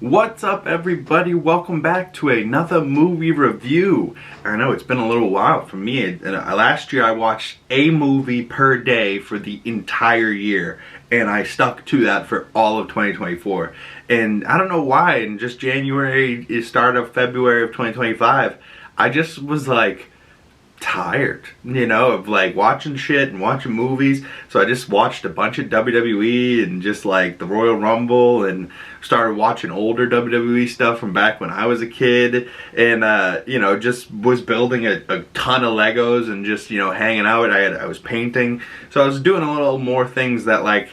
What's up, everybody? Welcome back to another movie review. I know it's been a little while for me. Last year I watched a movie per day for the entire year, and I stuck to that for all of 2024. And I don't know why, in just January, start of February of 2025, I just was like tired, of like watching shit and watching movies. So I just watched a bunch of WWE and just like the Royal Rumble, and started watching older WWE stuff from back when I was a kid, and just was building a ton of Legos and just hanging out. I was painting, so I was doing a little more things that like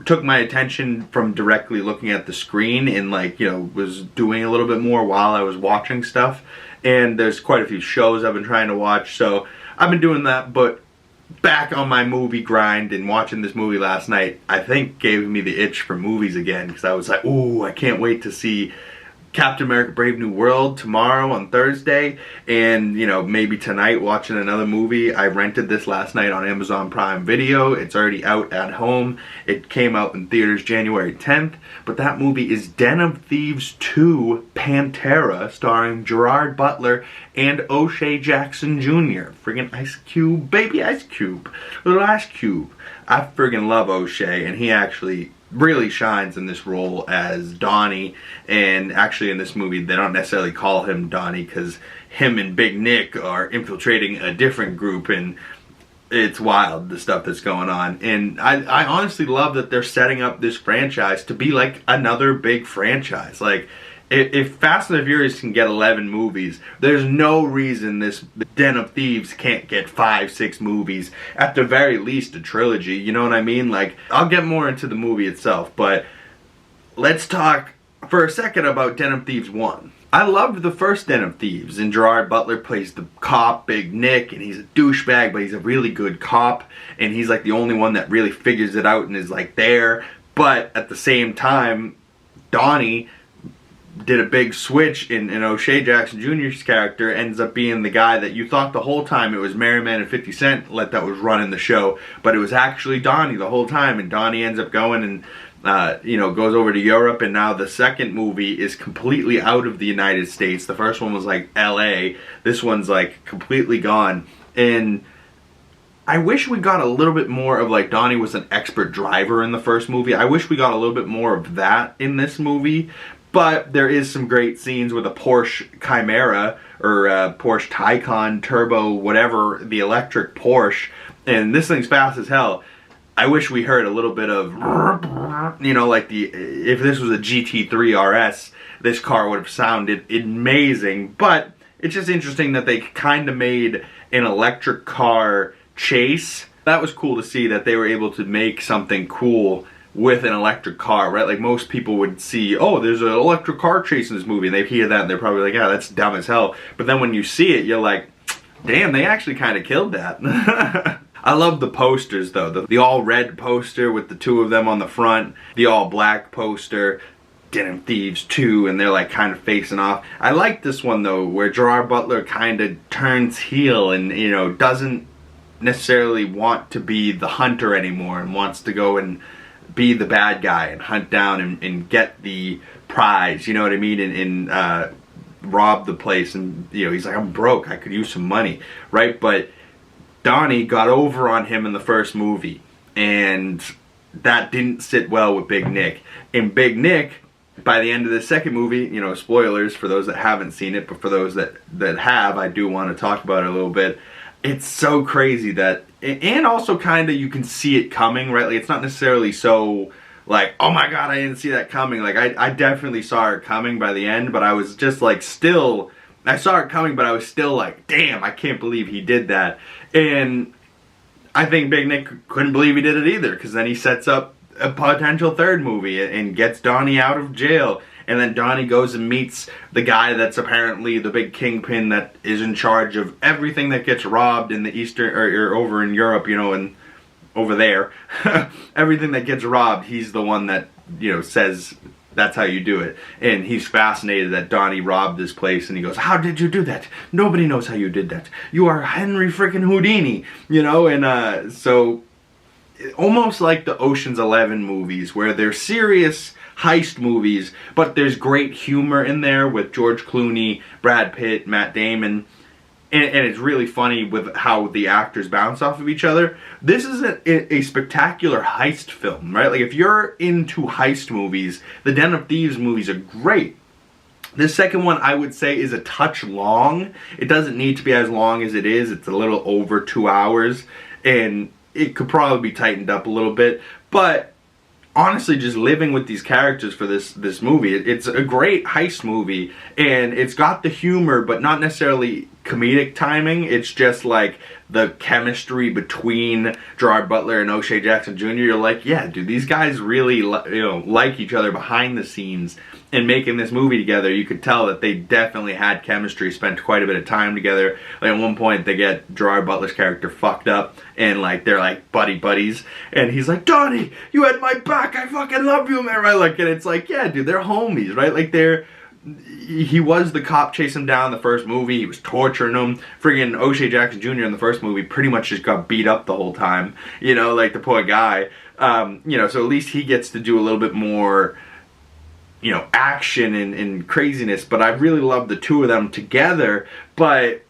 took my attention from directly looking at the screen, and was doing a little bit more while I was watching stuff. And there's quite a few shows I've been trying to watch, so I've been doing that. But back on my movie grind, and watching this movie last night, I think gave me the itch for movies again, because I was like, ooh, I can't wait to see Captain America Brave New World tomorrow on Thursday, and maybe tonight watching another movie. I rented this last night on Amazon Prime Video. It's already out at home. It came out in theaters January 10th, but that movie is Den of Thieves 2 Pantera, starring Gerard, Butler, and OSHA Jackson Jr. Friggin' Ice Cube, baby Ice Cube, little Ice Cube. I friggin' love OSHA, and he actually really shines in this role as Donnie. And actually in this movie they don't necessarily call him Donnie, because him and Big Nick are infiltrating a different group, and it's wild, the stuff that's going on. And I honestly love that they're setting up this franchise to be like another big franchise. Like, if Fast and the Furious can get 11 movies, there's no reason this Den of Thieves can't get 5, 6 movies. At the very least, a trilogy, you know what I mean? Like, I'll get more into the movie itself, but let's talk for a second about Den of Thieves 1. I loved the first Den of Thieves, and Gerard Butler plays the cop, Big Nick, and he's a douchebag, but he's a really good cop, and he's like the only one that really figures it out and is like there. But at the same time, Donnie did a big switch, in O'Shea Jackson Jr.'s character ends up being the guy that you thought the whole time it was Merryman and 50 Cent that was running the show, but it was actually Donnie the whole time. And Donnie ends up going and goes over to Europe, and now the second movie is completely out of the United States. The first one was like LA, this one's like completely gone. And I wish we got a little bit more of, like, Donnie was an expert driver in the first movie. I wish we got a little bit more of that in this movie. But there is some great scenes with a Porsche Chimera, or Porsche Taycan Turbo, whatever, the electric Porsche. And this thing's fast as hell. I wish we heard a little bit of, like if this was a GT3 RS, this car would have sounded amazing. But it's just interesting that they kind of made an electric car chase. That was cool to see, that they were able to make something cool with an electric car, right? Like, most people would see, oh, there's an electric car chase in this movie, and they hear that and they're probably like, yeah, that's dumb as hell. But then when you see it, you're like, damn, they actually kind of killed that. I love the posters, though. The all-red poster with the two of them on the front, the all-black poster, Den of Thieves 2, and they're like kind of facing off. I like this one, though, where Gerard Butler kind of turns heel and, doesn't necessarily want to be the hunter anymore, and wants to go and be the bad guy and hunt down and get the prize, you know what I mean, and rob the place. And he's like, I'm broke, I could use some money, right? But Donnie got over on him in the first movie, and that didn't sit well with Big Nick. And Big Nick, by the end of the second movie, spoilers for those that haven't seen it, but for those that have, I do want to talk about it a little bit. It's so crazy that, and also kind of you can see it coming, right? Like, it's not necessarily so like, oh my god, I didn't see that coming. Like, I definitely saw it coming by the end, but I was just like, still, I saw it coming, but I was still like, damn, I can't believe he did that. And I think Big Nick couldn't believe he did it either, because then he sets up a potential third movie and gets Donnie out of jail. And then Donnie goes and meets the guy that's apparently the big kingpin that is in charge of everything that gets robbed in the Eastern, or over in Europe, and over there. Everything that gets robbed, he's the one that, says that's how you do it. And he's fascinated that Donnie robbed this place, and he goes, how did you do that? Nobody knows how you did that. You are Henry frickin' Houdini, and so almost like the Ocean's 11 movies, where they're serious heist movies, but there's great humor in there with George Clooney, Brad Pitt, Matt Damon. And it's really funny with how the actors bounce off of each other. This is a spectacular heist film, right? Like, if you're into heist movies, the Den of Thieves movies are great. This second one, I would say, is a touch long. It doesn't need to be as long as it is. It's a little over 2 hours, and it could probably be tightened up a little bit. But honestly, just living with these characters for this movie, it's a great heist movie, and it's got the humor, but not necessarily comedic timing. It's just like the chemistry between Gerard Butler and O'Shea Jackson Jr. You're like, yeah, dude, these guys really like each other behind the scenes. And making this movie together, you could tell that they definitely had chemistry, spent quite a bit of time together. Like, at one point, they get Gerard Butler's character fucked up, and like they're like buddies, and he's like, Donnie, you had my back, I fucking love you, man, right? Like, and it's like, yeah, dude, they're homies, right? Like, he was the cop chasing him down in the first movie. He was torturing him. Friggin' O'Shea Jackson Jr. in the first movie pretty much just got beat up the whole time. You know, like, the poor guy. You know, so at least he gets to do a little bit more, you know, action and craziness. But I really love the two of them together. But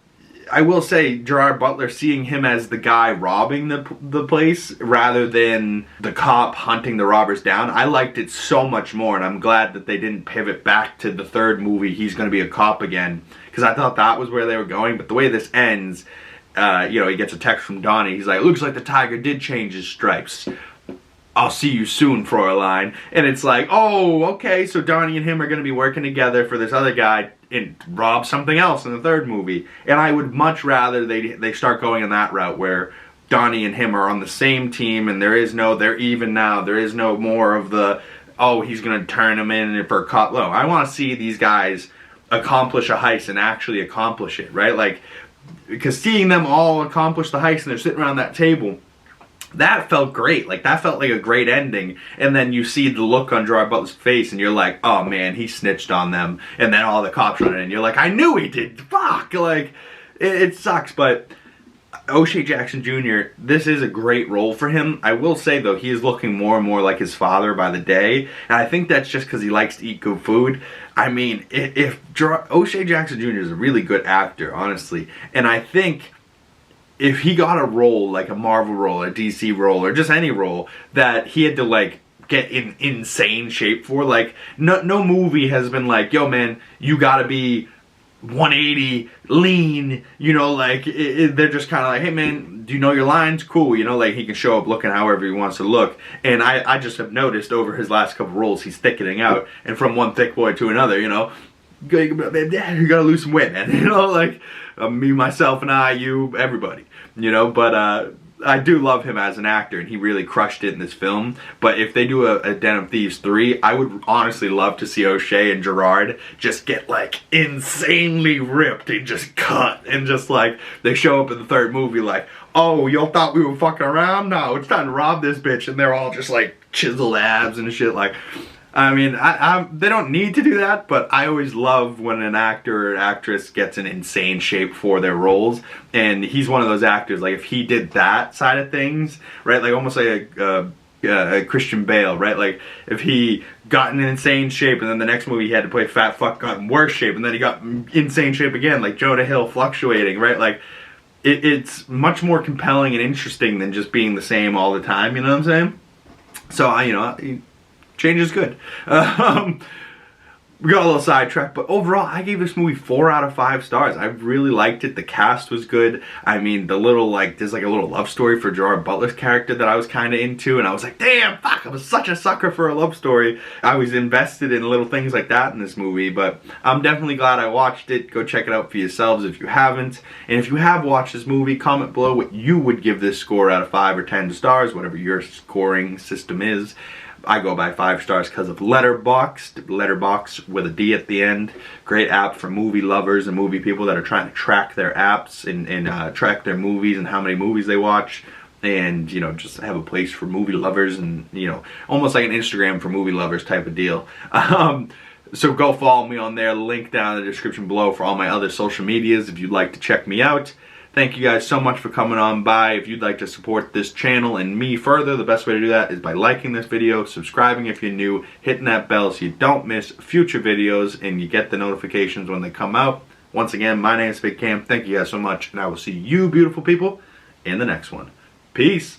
I will say, Gerard Butler, seeing him as the guy robbing the place rather than the cop hunting the robbers down, I liked it so much more, and I'm glad that they didn't pivot back to the third movie, he's going to be a cop again, because I thought that was where they were going. But the way this ends, you know, he gets a text from Donnie. He's like, looks like the tiger did change his stripes. I'll see you soon, Fräulein. And it's like, oh, okay, so Donnie and him are going to be working together for this other guy and rob something else in the third movie. And I would much rather they start going in that route where Donnie and him are on the same team, and they're even now. There is no more of the, oh, he's going to turn him in for a cop. No, I want to see these guys accomplish a heist and actually accomplish it, right? Like, because seeing them all accomplish the heist and they're sitting around that table, that felt great. Like, that felt like a great ending. And then you see the look on Gerard Butler's face, and you're like, oh man, he snitched on them. And then all the cops run in, and you're like, I knew he did. Fuck. Like, it sucks. But O'Shea Jackson Jr., this is a great role for him. I will say, though, he is looking more and more like his father by the day. And I think that's just because he likes to eat good food. I mean, O'Shea Jackson Jr. is a really good actor, honestly. And I think if he got a role, like a Marvel role, a DC role, or just any role that he had to, like, get in insane shape for, like, no movie has been like, yo, man, you gotta be 180, lean, you know, like, they're just kind of like, hey, man, do you know your lines? Cool, you know, like, he can show up looking however he wants to look. And I just have noticed over his last couple roles, he's thickening out, and from one thick boy to another, you know, you gotta lose some weight, man, you know, like, me, myself, and I, you, everybody, you know. But I do love him as an actor, and he really crushed it in this film. But if they do a Den of Thieves 3, I would honestly love to see O'Shea and Gerard just get, like, insanely ripped and just cut, and just, like, they show up in the third movie like, oh, y'all thought we were fucking around? No, it's time to rob this bitch. And they're all just, like, chiseled abs and shit. Like, I mean, they don't need to do that, but I always love when an actor or actress gets in insane shape for their roles. And he's one of those actors, like, if he did that side of things, right, like almost like a Christian Bale, right, like if he got in insane shape and then the next movie he had to play fat fuck, got in worse shape, and then he got insane shape again, like Jonah Hill fluctuating, right, like it's much more compelling and interesting than just being the same all the time, you know what I'm saying? So, you know, change is good. We got a little sidetracked, but overall, I gave this movie 4 out of 5 stars. I really liked it. The cast was good. I mean, there's like a little love story for Gerard Butler's character that I was kind of into, and I was like, damn, fuck, I was such a sucker for a love story. I was invested in little things like that in this movie, but I'm definitely glad I watched it. Go check it out for yourselves if you haven't. And if you have watched this movie, comment below what you would give this score out of 5 or 10 stars, whatever your scoring system is. I go by 5 stars because of LETTERBOXD, Letterbox with a D at the end. Great app for movie lovers and movie people that are trying to track their apps and track their movies and how many movies they watch. And, you know, just have a place for movie lovers and, you know, almost like an Instagram for movie lovers type of deal. So go follow me on there. Link down in the description below for all my other social medias if you'd like to check me out. Thank you guys so much for coming on by. If you'd like to support this channel and me further, the best way to do that is by liking this video, subscribing if you're new, hitting that bell so you don't miss future videos and you get the notifications when they come out. Once again, my name is Big Cam. Thank you guys so much, and I will see you beautiful people in the next one. Peace.